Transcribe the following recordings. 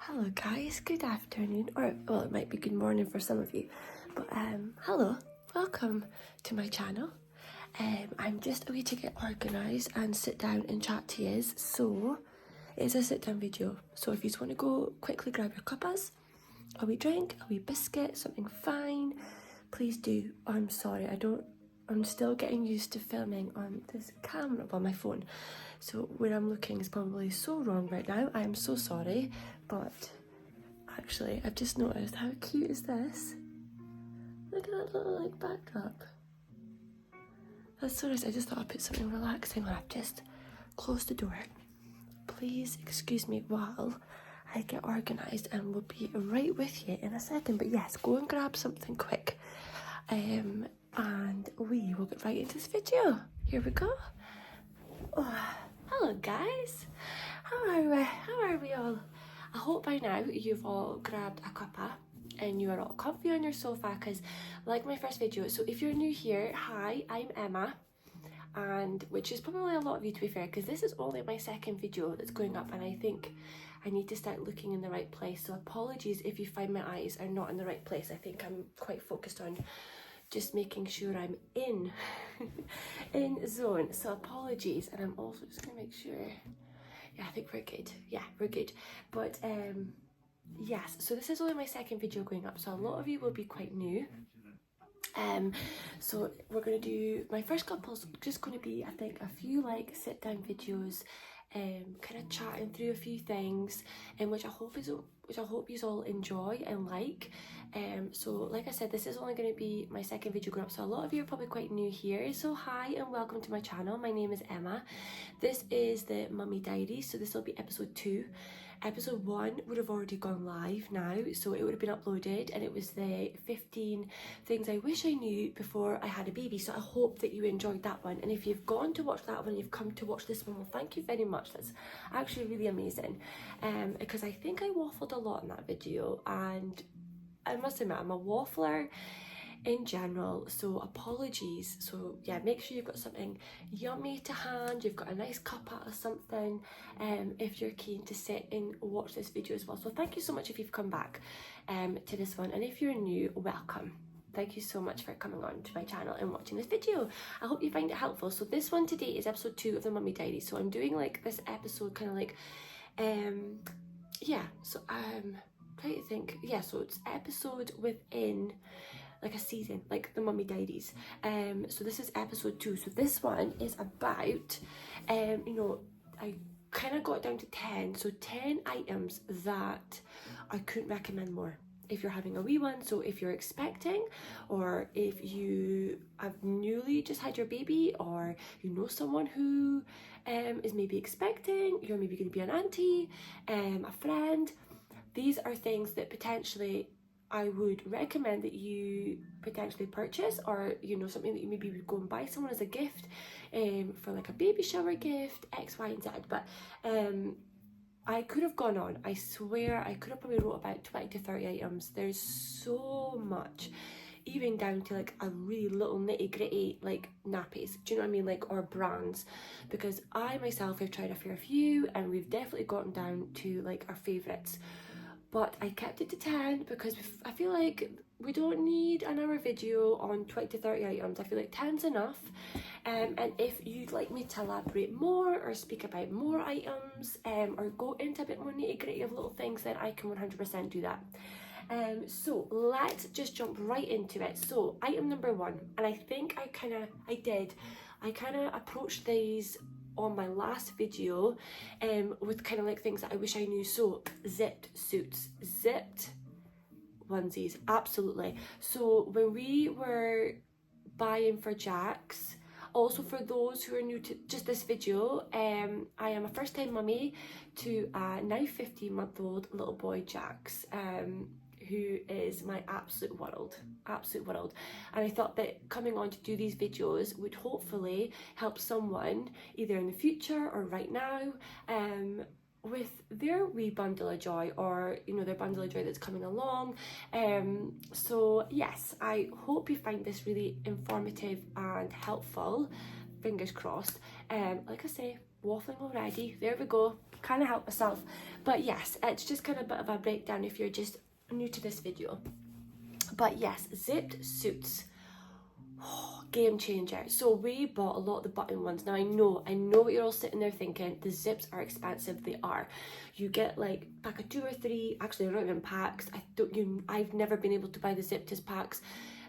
Hello guys, good afternoon, or well, it might be good morning for some of you, but hello, welcome to my channel. I'm just a way to get organised and sit down and chat to you, so it's a sit down video. So if you just want to go quickly grab your cuppas, a wee drink, a wee biscuit, something fine, please do. I'm sorry, I'm still getting used to filming on this camera, on my phone. So where I'm looking is probably so wrong right now. I am so sorry, but actually I've just noticed how cute is this? Look at that little like backdrop. That's so nice. I just thought I'd put something relaxing on. I've just closed the door. Please excuse me while I get organised and we'll be right with you in a second. But yes, go and grab something quick. And we will get right into this video. Here we go. Oh, hello guys. How are we all? I hope by now you've all grabbed a cuppa and you are all comfy on your sofa, because like my first video, so if you're new here, hi, I'm Emma, and which is probably a lot of you to be fair, because this is only my second video that's going up and I think I need to start looking in the right place. So apologies if you find my eyes are not in the right place. I think I'm quite focused on just making sure I'm in zone, so apologies. And I'm also just gonna make sure, yeah, I think we're good. Yeah, we're good. But yes, so this is only my second video going up, so a lot of you will be quite new. So we're gonna do, my first couple's just gonna be, I think, a few like sit down videos, kind of chatting through a few things, which I hope you all enjoy and like. So like I said, this is only going to be my second video going up, so a lot of you are probably quite new here. So hi and welcome to my channel. My name is Emma. This is the Mummy Diaries, so this will be episode 2. Episode 1 would have already gone live now, so it would have been uploaded, and it was the 15 things I wish I knew before I had a baby. So I hope that you enjoyed that one, and if you've gone to watch that one and you've come to watch this one, well, thank you very much. That's actually really amazing, because I think I waffled a lot in that video, and I must admit I'm a waffler in general, so apologies. So yeah, make sure you've got something yummy to hand, you've got a nice cup out of something, if you're keen to sit and watch this video as well. So thank you so much if you've come back to this one, and if you're new, welcome. Thank you so much for coming on to my channel and watching this video. I hope you find it helpful. So this one today is episode 2 of the Mummy Diaries. So I'm doing like this episode kind of like yeah, so I'm trying to think, yeah, so it's episode within like a season, like the Mummy Diaries. So this is episode 2. So this one is about you know, I kind of got down to 10, so 10 items that I couldn't recommend more if you're having a wee one. So if you're expecting, or if you have newly just had your baby, or you know someone who is maybe expecting, you're maybe going to be an auntie, a friend, these are things that potentially I would recommend that you potentially purchase, or you know, something that you maybe would go and buy someone as a gift, for like a baby shower gift, X, Y, and Z. But I could have gone on. I swear I could have probably wrote about 20 to 30 items. There's so much, even down to like a really little nitty gritty like nappies. Do you know what I mean? Like, or brands, because I myself have tried a fair few, and we've definitely gotten down to like our favourites. But I kept it to 10 because I feel like we don't need another video on 20 to 30 items. I feel like 10's enough. And if you'd like me to elaborate more or speak about more items, or go into a bit more nitty gritty of little things, then I can 100% do that. So let's just jump right into it. So item number 1, and I think I kind of approached these on my last video with kind of like things that I wish I knew. So zipped suits, zipped onesies, absolutely. So when we were buying for Jax, also for those who are new to just this video, I am a first time mummy to a now 15-month-old little boy, Jax, who is my absolute world. And I thought that coming on to do these videos would hopefully help someone either in the future or right now with their wee bundle of joy, or you know, their bundle of joy that's coming along. So yes, I hope you find this really informative and helpful, fingers crossed. Like I say, waffling already. There we go. Kind of help myself. But yes, it's just kind of a bit of a breakdown if you're just new to this video. But yes, zipped suits. Game changer. So we bought a lot of the button ones. Now I know what you're all sitting there thinking, the zips are expensive. They are. You get like a pack of 2 or 3, actually they're not even packs. I've never been able to buy the zipped as packs.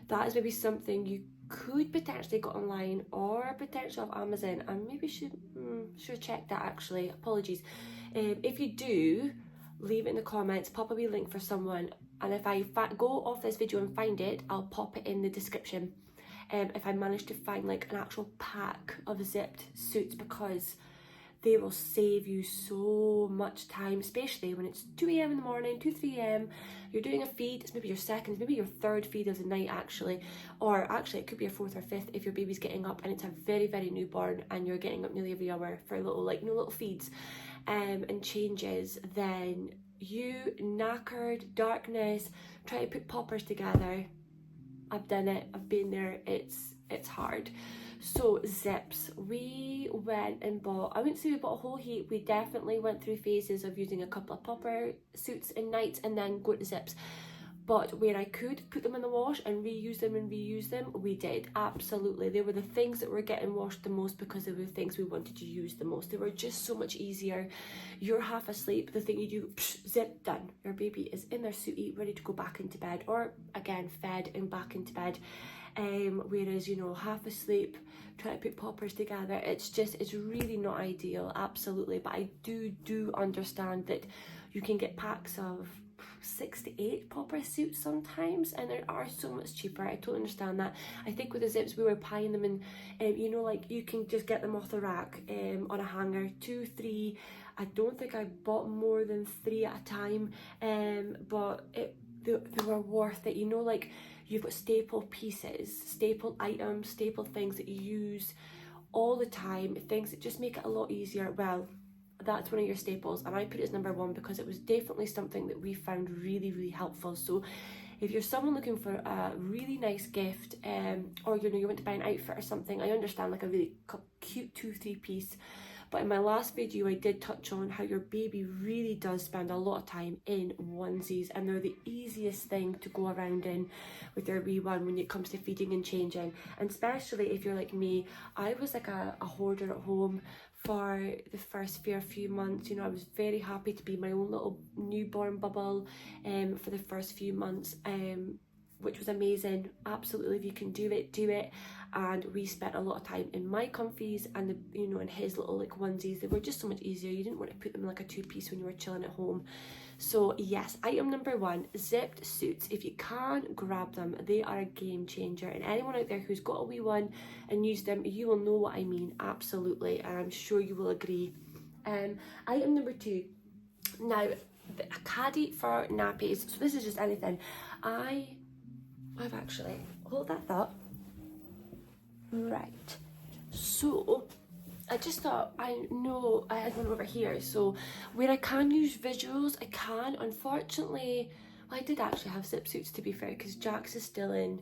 That is maybe something you could potentially get online or potentially off Amazon. I maybe should check that actually. Apologies. If you do, leave it in the comments, pop a wee link for someone, and if I go off this video and find it, I'll pop it in the description. If I manage to find like an actual pack of zipped suits, because they will save you so much time, especially when it's 2 a.m. in the morning, 2-3 a.m. You're doing a feed, it's maybe your second, maybe your third feed of the night actually, or actually it could be your 4th or 5th if your baby's getting up and it's a very, very newborn and you're getting up nearly every hour for little feeds and changes. Then you knackered, darkness, try to put poppers together. I've done it, I've been there, it's hard. So zips, we went and bought, I wouldn't say we bought a whole heap, we definitely went through phases of using a couple of popper suits in nights and then go to zips. But where I could put them in the wash and reuse them, we did, absolutely. They were the things that were getting washed the most because they were the things we wanted to use the most. They were just so much easier. You're half asleep, the thing you do, zip, done. Your baby is in their suitie, ready to go back into bed, or again, fed and back into bed. Whereas, you know, half asleep, trying to put poppers together, it's really not ideal, absolutely. But I do understand that you can get packs of 6 to 8 popper suits sometimes, and they are so much cheaper. I totally understand that. I think with the zips we were buying them in, you know, like you can just get them off the rack on a hanger, 2, 3. I don't think I bought more than 3 at a time, but they were worth it. You know, like you've got staple pieces, staple items, staple things that you use all the time, things that just make it a lot easier. Well, that's one of your staples, and I put it as number 1 because it was definitely something that we found really, really helpful. So if you're someone looking for a really nice gift, or you know, you want to buy an outfit or something, I understand like a really cute 2-3 piece. But in my last video, I did touch on how your baby really does spend a lot of time in onesies, and they're the easiest thing to go around in with your wee one when it comes to feeding and changing. And especially if you're like me, I was like a hoarder at home for the first fair few months. You know, I was very happy to be my own little newborn bubble for the first few months, which was amazing. Absolutely, if you can do it, do it. And we spent a lot of time in my comfies and you know, in his little like onesies. They were just so much easier. You didn't want to put them in like a 2-piece when you were chilling at home. So yes, item number 1, zipped suits. If you can, grab them. They are a game changer, and anyone out there who's got a wee one and used them, you will know what I mean, absolutely, and I'm sure you will agree. Item number 2, now a caddy for nappies. So this is just anything. I've actually, hold that thought. Right, so I just thought, I know I had one over here, so where I can use visuals, I can. Unfortunately, well, I did actually have zip suits, to be fair, because Jax is still in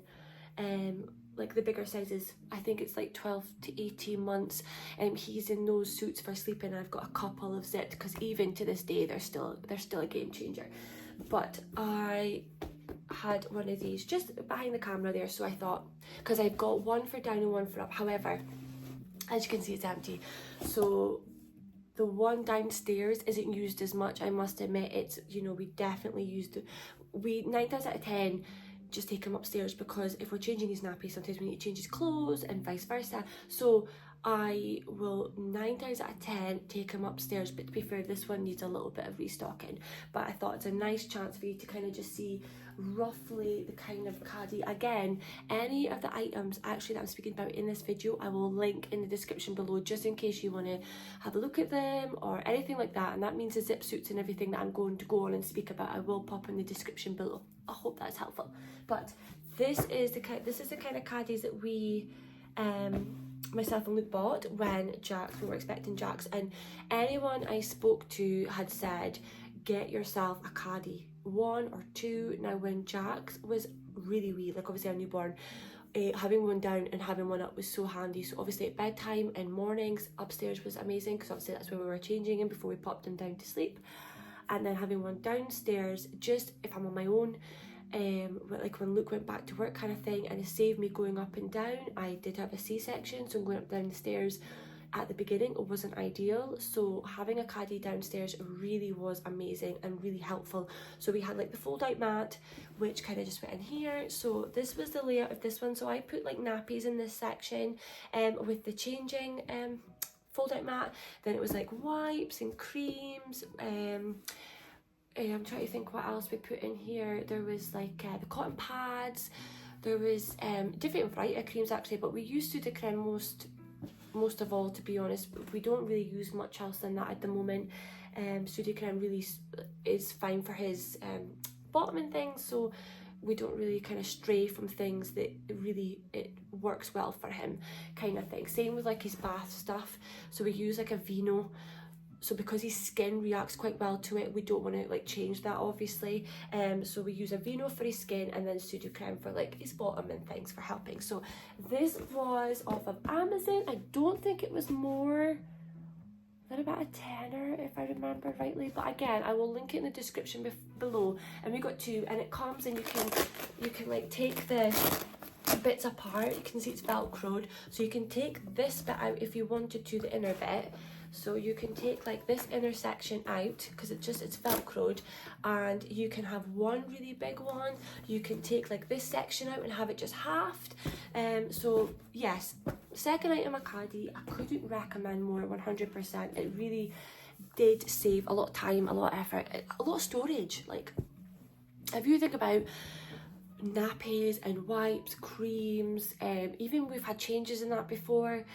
like the bigger sizes. I think it's like 12 to 18 months, and he's in those suits for sleeping. I've got a couple of zipped, because even to this day they're still a game changer. But I had one of these just behind the camera there, so I thought, because I've got one for down and one for up, however, as you can see, it's empty. So the one downstairs isn't used as much, I must admit. It's, you know, we definitely used it. We 9 times out of 10 just take him upstairs, because if we're changing his nappy, sometimes we need to change his clothes and vice versa. So I will 9 times out of 10 take him upstairs. But to be fair, this one needs a little bit of restocking. But I thought it's a nice chance for you to kind of just see roughly the kind of caddy. Again, any of the items actually that I'm speaking about in this video, I will link in the description below, just in case you want to have a look at them or anything like that. And that means the zip suits and everything that I'm going to go on and speak about, I will pop in the description below. I hope that's helpful. But this is the kind of caddies that we myself and Luke bought when we were expecting Jax, and anyone I spoke to had said, get yourself a caddy, 1 or 2. Now when Jax was really wee, like obviously a newborn, having one down and having one up was so handy. So obviously at bedtime and mornings, upstairs was amazing because obviously that's where we were changing him before we popped him down to sleep. And then having one downstairs, just if I'm on my own, like when Luke went back to work kind of thing, and it saved me going up and down. I did have a C-section, so going up down the stairs at the beginning it wasn't ideal, so having a caddy downstairs really was amazing and really helpful. So we had like the fold out mat, which kind of just went in here. So this was the layout of this one. So I put like nappies in this section with the changing fold out mat. Then it was like wipes and creams. I'm trying to think what else we put in here. There was like the cotton pads. There was different variety of creams actually, but we used to the creme most of all, to be honest. We don't really use much else than that at the moment. Studio Creme really is fine for his bottom and things, so we don't really kind of stray from things that really it works well for him kind of thing. Same with like his bath stuff, so we use like a Vino. So because his skin reacts quite well to it, we don't want to like change that obviously. So we use a Vino for his skin and then Studio Creme for like his bottom and things for helping. So this was off of Amazon. I don't think it was more than about a tenner if I remember rightly, but again I will link it in the description below. And we got two, and it comes and you can like take the bits apart. You can see it's velcroed, so you can take this bit out if you wanted to, the inner bit. So you can take like this inner section out because it's velcroed, and you can have one really big one. You can take like this section out and have it just halved. So yes, second item a caddy, I couldn't recommend more. 100%. It really did save a lot of time, a lot of effort, a lot of storage. Like if you think about nappies and wipes, creams, even we've had changes in that before.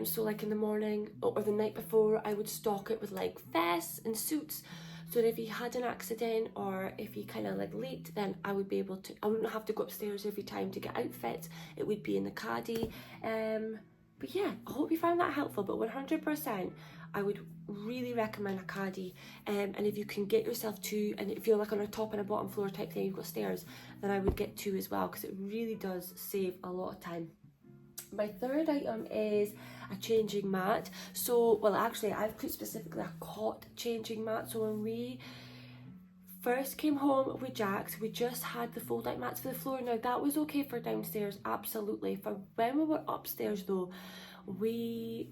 So like in the morning or the night before, I would stock it with like vests and suits, so that if he had an accident or if he kind of like late, then I would be able to, I wouldn't have to go upstairs every time to get outfits. It would be in the caddy. But yeah, I hope you found that helpful. But 100%, I would really recommend a caddy. And if you can get yourself two, and if you're like on a top and a bottom floor type thing, you've got stairs, then I would get two as well, because it really does save a lot of time. My third item is a changing mat. So, well actually I've put specifically a cot changing mat. So when we first came home with Jax, we just had the fold out mats for the floor. Now that was okay for downstairs, absolutely. For when we were upstairs though, I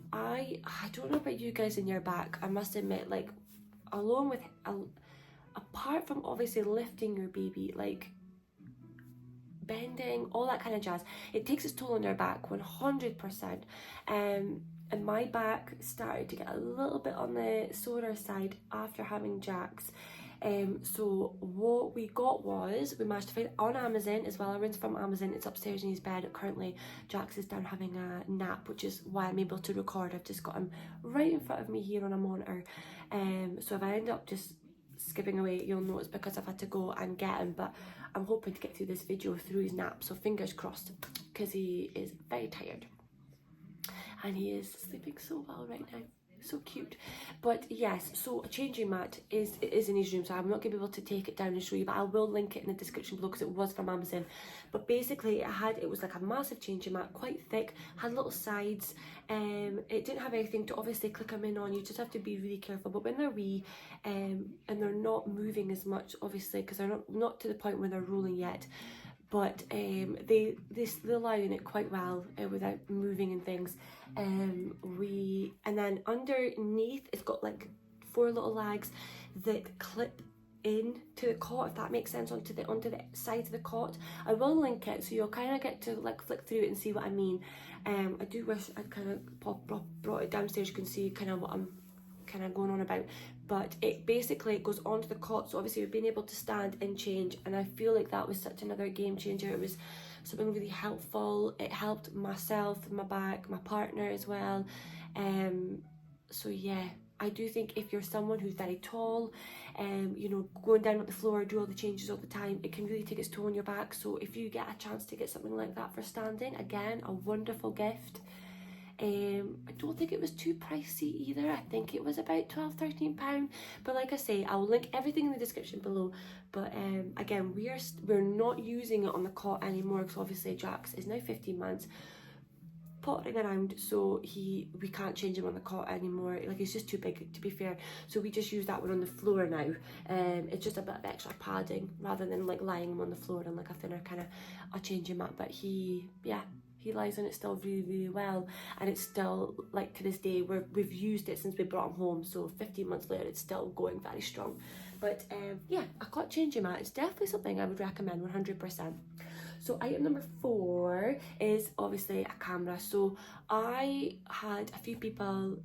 don't know about you guys in your back, I must admit, like along with apart from obviously lifting your baby, like bending, all that kind of jazz, it takes its toll on your back 100%. And my back started to get a little bit on the sorer side after having Jax. So what we got was, we managed to find it on Amazon as well. I rented from Amazon. It's upstairs in his bed currently. Jax is down having a nap, which is why I'm able to record. I've just got him right in front of me here on a monitor. So if I end up just skipping away, you'll know it's because I've had to go and get him, but I'm hoping to get through this video through his nap, so fingers crossed, because he is very tired and he is sleeping so well right now. So cute. But yes, so a changing mat is in his room, so I'm not going to be able to take it down and show you, but I will link it in the description below because it was from Amazon. But basically it was like a massive changing mat, quite thick, had little sides. It didn't have anything to obviously click them in on. You just have to be really careful. But when they're wee and they're not moving as much, obviously, because they're not to the point where they're rolling yet, but they lie in it quite well without moving and things. And then underneath it's got like 4 little legs that clip in to the cot, if that makes sense, onto the side of the cot. I will link it so you'll kind of get to like flick through it and see what I mean. I do wish I'd kind of brought it downstairs. You can see kind of what I'm kind of going on about, but it basically goes onto the cot. So obviously we've been able to stand and change, and I feel like that was such another game changer. It was something really helpful. It helped myself, my back, my partner as well. So yeah, I do think if you're someone who's very tall, you know, going down on the floor, do all the changes all the time, it can really take its toll on your back. So if you get a chance to get something like that for standing, again, a wonderful gift. I don't think it was too pricey either. I think it was about £12-13, but like I say, I'll link everything in the description below. But again, we're not using it on the cot anymore, because obviously Jax is now 15 months, pottering around, so we can't change him on the cot anymore. Like, he's just too big, to be fair, so we just use that one on the floor now. It's just a bit of extra padding rather than like lying him on the floor and like a thinner kind of a changing mat. But he lies on it still really well, and it's still, like, to this day, we've used it since we brought him home, so 15 months later it's still going very strong. But yeah, a cot changing mat is definitely something I would recommend 100%. So item number 4 is obviously a camera. So I had a few people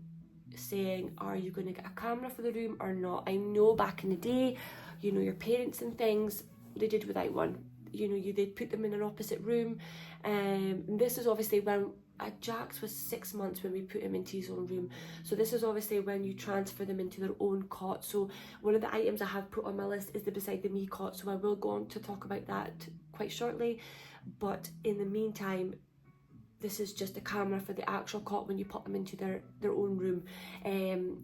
saying, are you going to get a camera for the room or not? I know back in the day, you know, your parents and things, they did without one. You know, they'd put them in an opposite room. This is obviously when Jax was 6 months when we put him into his own room. So this is obviously when you transfer them into their own cot. So one of the items I have put on my list is the Beside the Me cot. So I will go on to talk about that quite shortly. But in the meantime, this is just a camera for the actual cot when you put them into their own room.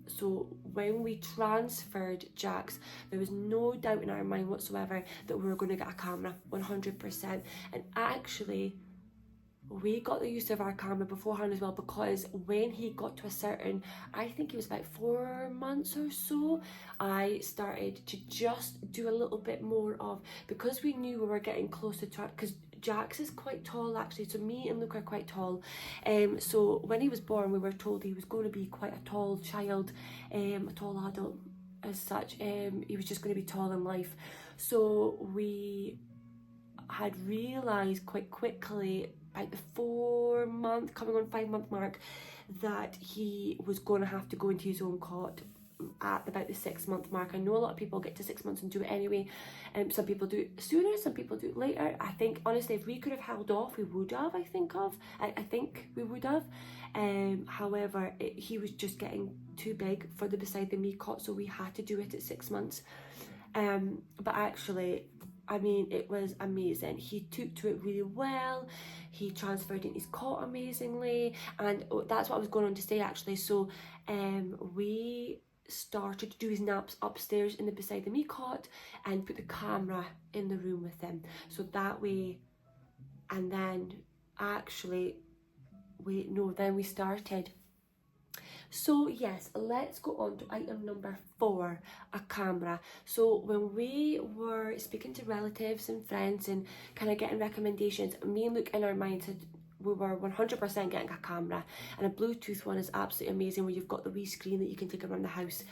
So when we transferred Jax, there was no doubt in our mind whatsoever that we were going to get a camera, 100%. And actually, we got the use of our camera beforehand as well, because when he got to a certain, I think it was about 4 months or so, I started to just do a little bit more of, because we knew we were getting closer to our, because Jax is quite tall actually, so me and Luke are quite tall. So when he was born, we were told he was going to be quite a tall child, a tall adult as such. He was just going to be tall in life. So we had realised quite quickly, about the 4 month, coming on 5 month mark, that he was going to have to go into his own cot at about the 6 month mark. I know a lot of people get to 6 months and do it anyway. Some people do it sooner, some people do it later. I think honestly, if we could have held off, we would have. I think we would have. However, he was just getting too big for the Beside the Me cot, so we had to do it at 6 months. But actually, I mean, it was amazing. He took to it really well. He transferred in his cot amazingly, and that's what I was going on to say actually. So we started to do his naps upstairs in the Beside the Me cot and put the camera in the room with him, so that way. And then actually then we started. So yes, let's go on to item number 4, a camera. So when we were speaking to relatives and friends and kind of getting recommendations, me and Luke in our minds had, we were 100% getting a camera, and a Bluetooth one is absolutely amazing, where you've got the wee screen that you can take around the house.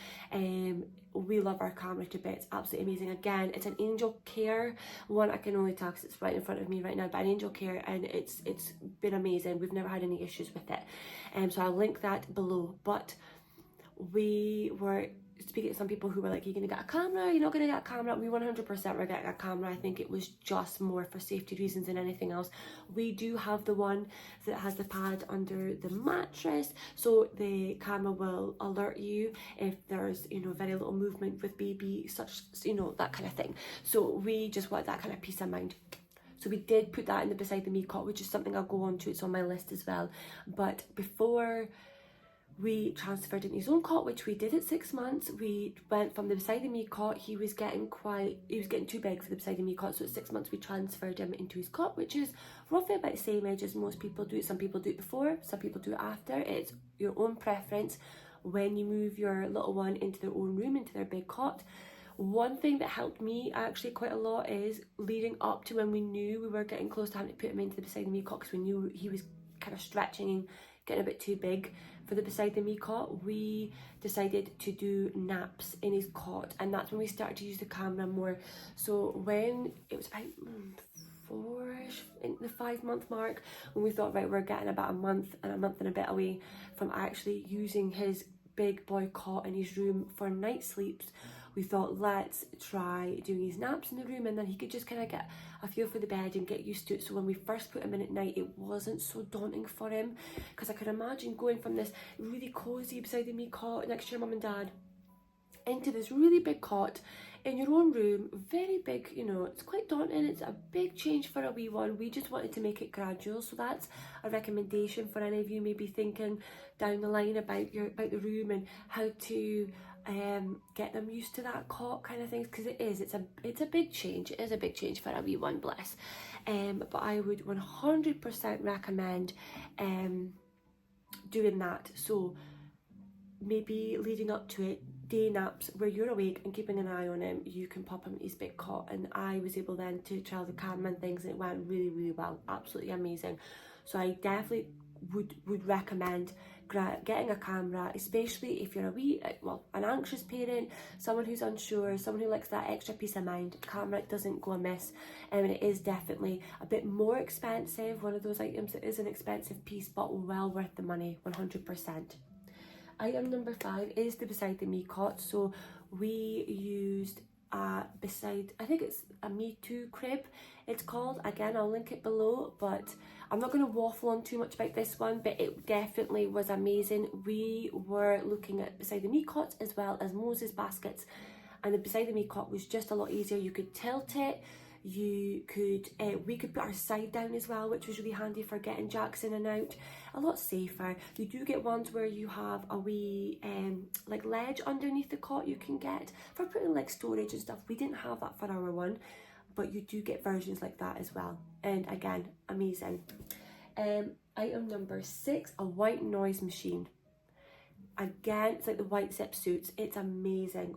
We love our camera to bits, absolutely amazing. Again, it's an Angel Care one. I can only tell because it's right in front of me right now, but an Angel Care, and it's been amazing. We've never had any issues with it, so I'll link that below. But we were speaking to some people who were like, you're gonna get a camera, you're not gonna get a camera. We 100% were getting a camera. I think it was just more for safety reasons than anything else. We do have the one that has the pad under the mattress, so the camera will alert you if there's, you know, very little movement with baby, such, you know, that kind of thing. So we just want that kind of peace of mind. So we did put that in the Beside the Me cot, which is something I'll go on to, it's on my list as well. But before we transferred in his own cot, which we did at 6 months, we went from the Beside the Me cot. He was getting too big for the Beside the Me cot, so at 6 months we transferred him into his cot, which is roughly about the same age as most people do. Some people do it before, some people do it after. It's your own preference when you move your little one into their own room, into their big cot. One thing that helped me actually quite a lot is leading up to when we knew we were getting close to having to put him into the Beside the Me cot, because we knew he was kind of stretching and getting a bit too big for the Beside the Me cot, we decided to do naps in his cot, and that's when we started to use the camera more. So when it was about 4ish, in the 5 month mark, when we thought, right, we're getting about a month and a bit away from actually using his big boy cot in his room for night sleeps, we thought, let's try doing his naps in the room, and then he could just kind of get a feel for the bed and get used to it. So when we first put him in at night, it wasn't so daunting for him, because I could imagine going from this really cozy Beside the Me cot next to your mum and dad into this really big cot in your own room, very big, you know, it's quite daunting, it's a big change for a wee one. We just wanted to make it gradual, so that's a recommendation for any of you maybe thinking down the line about the room and how to get them used to that cot kind of things, because it's a big change. It is a big change for a wee one, bless. But I would 100% recommend doing that. So maybe leading up to it, day naps where you're awake and keeping an eye on him, you can pop him in his big cot. And I was able then to trial the camera and things, and it went really, really well, absolutely amazing. So I definitely would recommend getting a camera, especially if you're an anxious parent, someone who's unsure, someone who likes that extra peace of mind. Camera doesn't go amiss, and it is definitely a bit more expensive, one of those items that is an expensive piece, but well worth the money, 100%. Item number 5 is the Beside the Me cot. So we used I think it's a Me Too crib, it's called. Again, I'll link it below, but I'm not going to waffle on too much about this one, but it definitely was amazing. We were looking at Beside the Me cots as well as Moses baskets, and the Beside the Me cot was just a lot easier. You could tilt it, we could put our side down as well, which was really handy for getting Jax in and out, a lot safer. You do get ones where you have a wee like ledge underneath the cot you can get for putting like storage and stuff. We didn't have that for our one, but you do get versions like that as well, and again, amazing. Item number 6, a white noise machine. Again, it's like the white zip suits, it's amazing.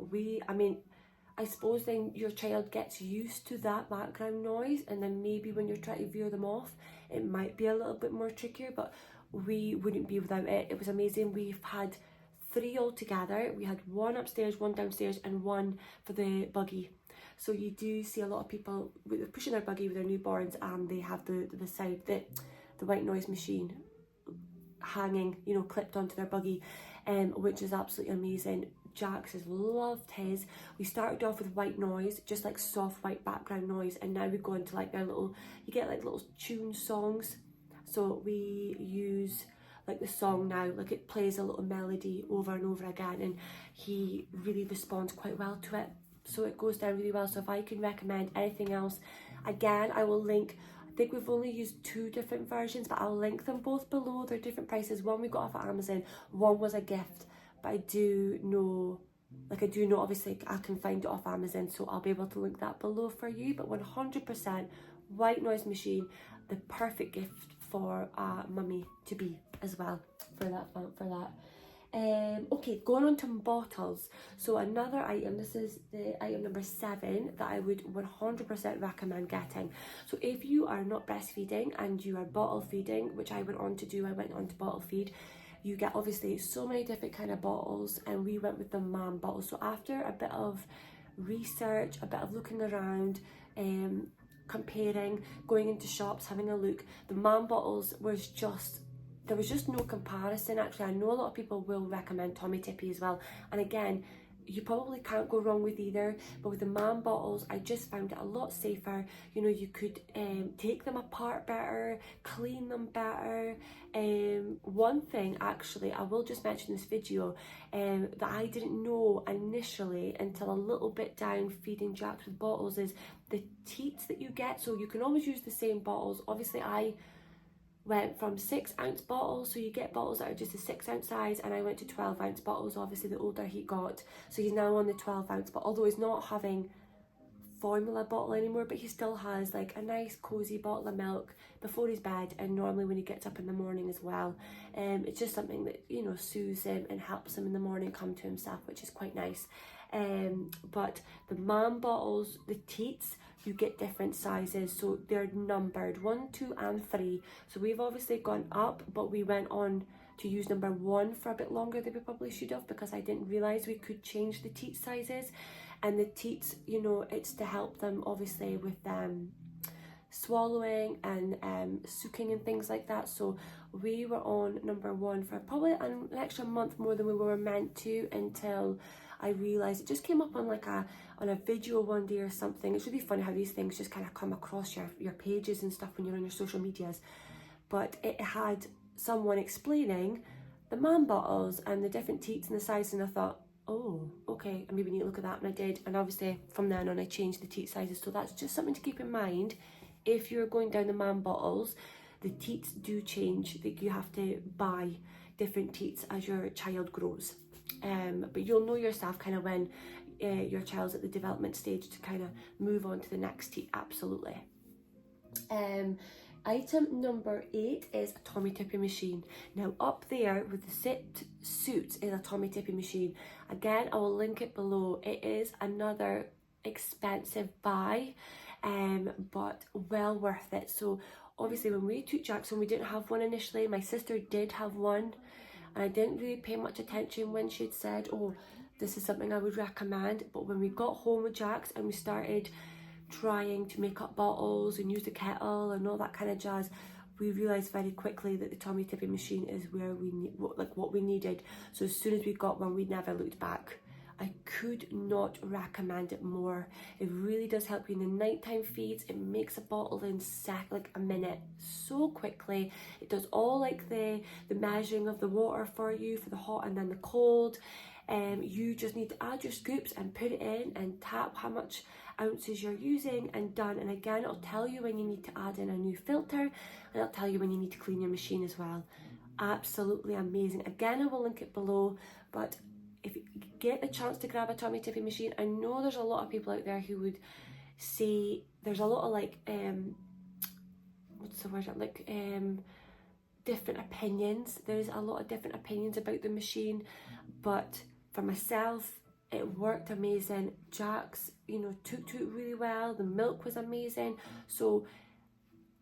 I suppose then your child gets used to that background noise, and then maybe when you're trying to veer them off, it might be a little bit more trickier, but we wouldn't be without it. It was amazing. We've had 3 altogether. We had 1 upstairs, 1 downstairs, and 1 for the buggy. So you do see a lot of people pushing their buggy with their newborns, and they have the white noise machine hanging, you know, clipped onto their buggy, which is absolutely amazing. Jax has loved his. We started off with white noise, just like soft white background noise, and now we go into like their little, you get like little tune songs. So we use like the song now, like it plays a little melody over and over again, and he really responds quite well to it. So it goes down really well. So if I can recommend anything else, again, I will link, I think we've only used 2 different versions, but I'll link them both below. They're different prices. One we got off of Amazon, one was a gift. But I do know obviously I can find it off Amazon, so I'll be able to link that below for you. But 100% white noise machine, the perfect gift for a mummy to be as well for that. Okay, going on to bottles. So another item, this is the item number 7 that I would 100% recommend getting. So if you are not breastfeeding and you are bottle feeding, which I went on to bottle feed, you get obviously so many different kind of bottles, and we went with the MAM bottle. So after a bit of research, a bit of looking around, comparing, going into shops, having a look, the MAM bottles there was just no comparison. Actually, I know a lot of people will recommend Tommy Tippy as well, and again, you probably can't go wrong with either, but with the MAM bottles, I just found it a lot safer. You know, you could take them apart better, clean them better. One thing, actually, I will just mention this video, that I didn't know initially until a little bit down feeding Jax with bottles, is the teats that you get. So you can always use the same bottles. Obviously, I went from 6-ounce bottles, so you get bottles that are just a 6-ounce size, and I went to 12-ounce bottles, obviously the older he got, so he's now on the 12-ounce, but although he's not having formula bottle anymore, but he still has like a nice cozy bottle of milk before his bed, and normally when he gets up in the morning as well. It's just something that, you know, soothes him and helps him in the morning come to himself, which is quite nice. But the MAM bottles, the teats, you get different sizes, so they're numbered 1, 2 and 3. So we've obviously gone up, but we went on to use number 1 for a bit longer than we probably should have, because I didn't realise we could change the teat sizes. And the teats, you know, it's to help them obviously with swallowing and sucking and things like that. So we were on number 1 for probably an extra month more than we were meant to, until I realised, it just came up on like on a video one day or something. It's really funny how these things just kind of come across your pages and stuff when you're on your social medias. But it had someone explaining the MAM bottles and the different teats and the size, and I thought, oh, okay, I maybe need to look at that, and I did. And obviously from then on I changed the teat sizes, so that's just something to keep in mind. If you're going down the man bottles, the teats do change, that you have to buy different teats as your child grows. But you'll know yourself kind of when your child's at the development stage to kind of move on to the next teat, absolutely. Item number 8 is a Tommy tipping machine. Now up there with the sit suits is a Tommy tipping machine. Again, I will link it below. It is another expensive buy, but well worth it. So obviously when we took Jackson, we didn't have one initially. My sister did have one, and I didn't really pay much attention when she'd said, oh, this is something I would recommend. But when we got home with Jax and we started trying to make up bottles and use the kettle and all that kind of jazz, we realised very quickly that the Tommy tipping machine is where we need, what we needed. So as soon as we got one, we never looked back. I could not recommend it more. It really does help you in the nighttime feeds. It makes a bottle in like a minute so quickly. It does all like the measuring of the water for you for the hot and then the cold. You just need to add your scoops and put it in and tap how much ounces you're using and done. And again, it'll tell you when you need to add in a new filter, and it'll tell you when you need to clean your machine as well. Absolutely amazing. Again, I will link it below, but if you get the chance to grab a Tommy tipping machine, I know there's a lot of people out there who would say there's a lot of like what's the word, like different opinions. There's a lot of different opinions about the machine, but for myself, it worked amazing. Jax, took to it really well. The milk was amazing, so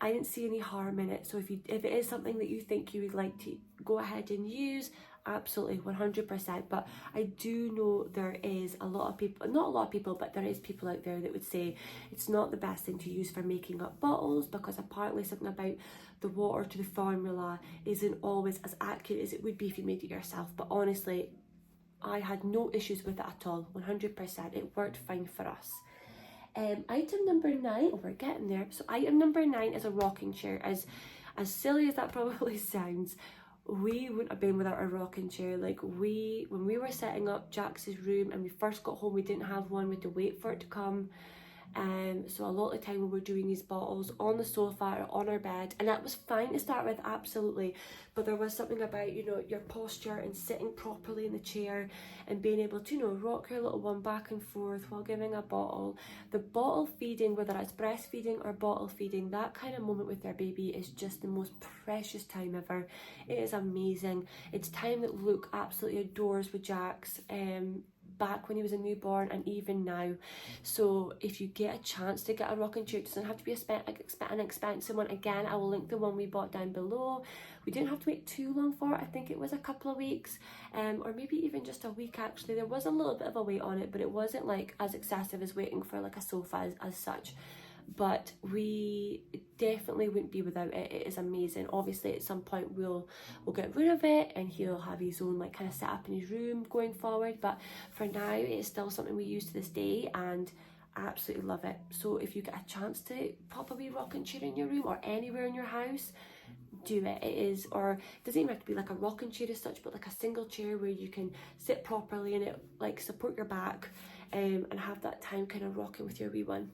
I didn't see any harm in it. So if it is something that you think you would like to go ahead and use, absolutely 100%. But I do know there is a lot of people, not a lot of people, but there is people out there that would say it's not the best thing to use for making up bottles, because apparently something about the water to the formula isn't always as accurate as it would be if you made it yourself. But honestly, I had no issues with it at all. 100%, it worked fine for us. Item number 9, we're getting there. So item number 9 is a rocking chair. As silly as that probably sounds, we wouldn't have been without a rocking chair. Like when we were setting up Jax's room and we first got home, we didn't have one. We had to wait for it to come. So a lot of the time we were doing these bottles on the sofa or on our bed, and that was fine to start with, absolutely. But there was something about, your posture and sitting properly in the chair and being able to, rock your little one back and forth while giving a bottle. The bottle feeding, whether it's breastfeeding or bottle feeding, that kind of moment with their baby is just the most precious time ever. It is amazing. It's time that Luke absolutely adores with Jax. Back when he was a newborn and even now. So if you get a chance to get a rocking chair, it doesn't have to be an expensive one. Again, I will link the one we bought down below. We didn't have to wait too long for it. I think it was a couple of weeks, or maybe even just a week actually. There was a little bit of a wait on it, but it wasn't like as excessive as waiting for like a sofa as such. But we definitely wouldn't be without it. It is amazing. Obviously at some point we'll get rid of it and he'll have his own like kind of set up in his room going forward, but for now it is still something we use to this day and I absolutely love it. So if you get a chance to pop a wee rocking chair in your room or anywhere in your house, do it. It is, or it doesn't even have to be like a rocking chair as such, but like a single chair where you can sit properly and it like support your back, and have that time kind of rocking with your wee one.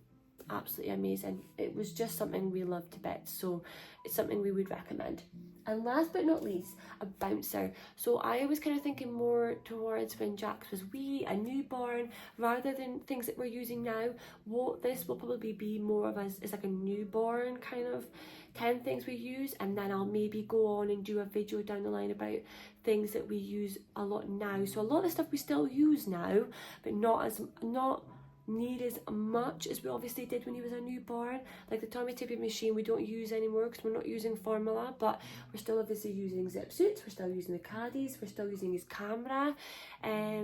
Absolutely amazing. It was just something we loved to bits, so it's something we would recommend. And last but not least, a bouncer. So I was kind of thinking more towards when Jax was wee, a newborn, rather than things that we're using now. What this will probably be more of as is like a newborn kind of 10 things we use, and then I'll maybe go on and do a video down the line about things that we use a lot now. So a lot of stuff we still use now, but not need as much as we obviously did when he was a newborn. Like the Tommy tipping machine we don't use anymore because we're not using formula, but we're still obviously using zip suits, we're still using the caddies, we're still using his camera,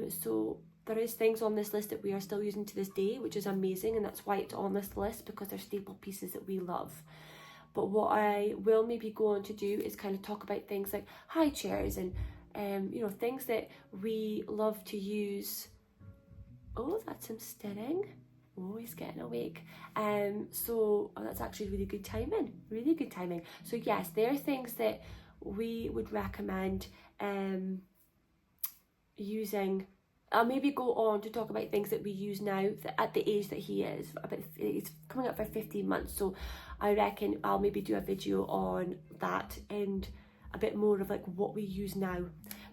so there is things on this list that we are still using to this day, which is amazing, and that's why it's on this list, because they're staple pieces that we love. But what I will maybe go on to do is kind of talk about things like high chairs and things that we love to use. Oh, that's him stirring. Oh, he's getting awake. So that's actually really good timing. Really good timing. So yes, there are things that we would recommend using I'll maybe go on to talk about things that we use now at the age that he is. He's coming up for 15 months, so I reckon I'll maybe do a video on that and a bit more of like what we use now.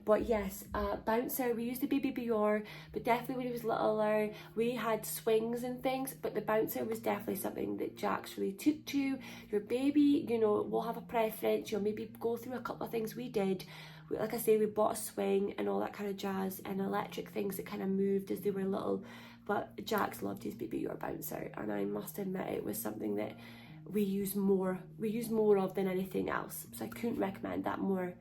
But yes, bouncer, we used the baby Bior, but definitely when he was littler, we had swings and things, but the bouncer was definitely something that Jack's really took to. Your baby, you know, will have a preference. You'll maybe go through a couple of things we did. Like I say, we bought a swing and all that kind of jazz and electric things that kind of moved as they were little. But Jack's loved his baby Bior bouncer, and I must admit it was something that we use more of than anything else. So I couldn't recommend that more.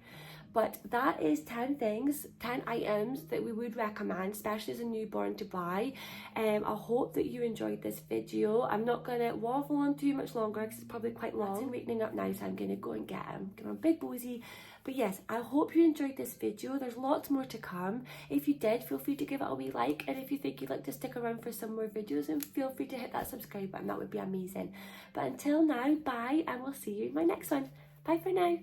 But that is 10 things, 10 items that we would recommend, especially as a newborn, to buy. I hope that you enjoyed this video. I'm not going to waffle on too much longer because it's probably quite long. I'm wakening up now, so I'm going to go and get him. Give him a big bozy. But yes, I hope you enjoyed this video. There's lots more to come. If you did, feel free to give it a wee like. And if you think you'd like to stick around for some more videos, then feel free to hit that subscribe button. That would be amazing. But until now, bye, and we'll see you in my next one. Bye for now.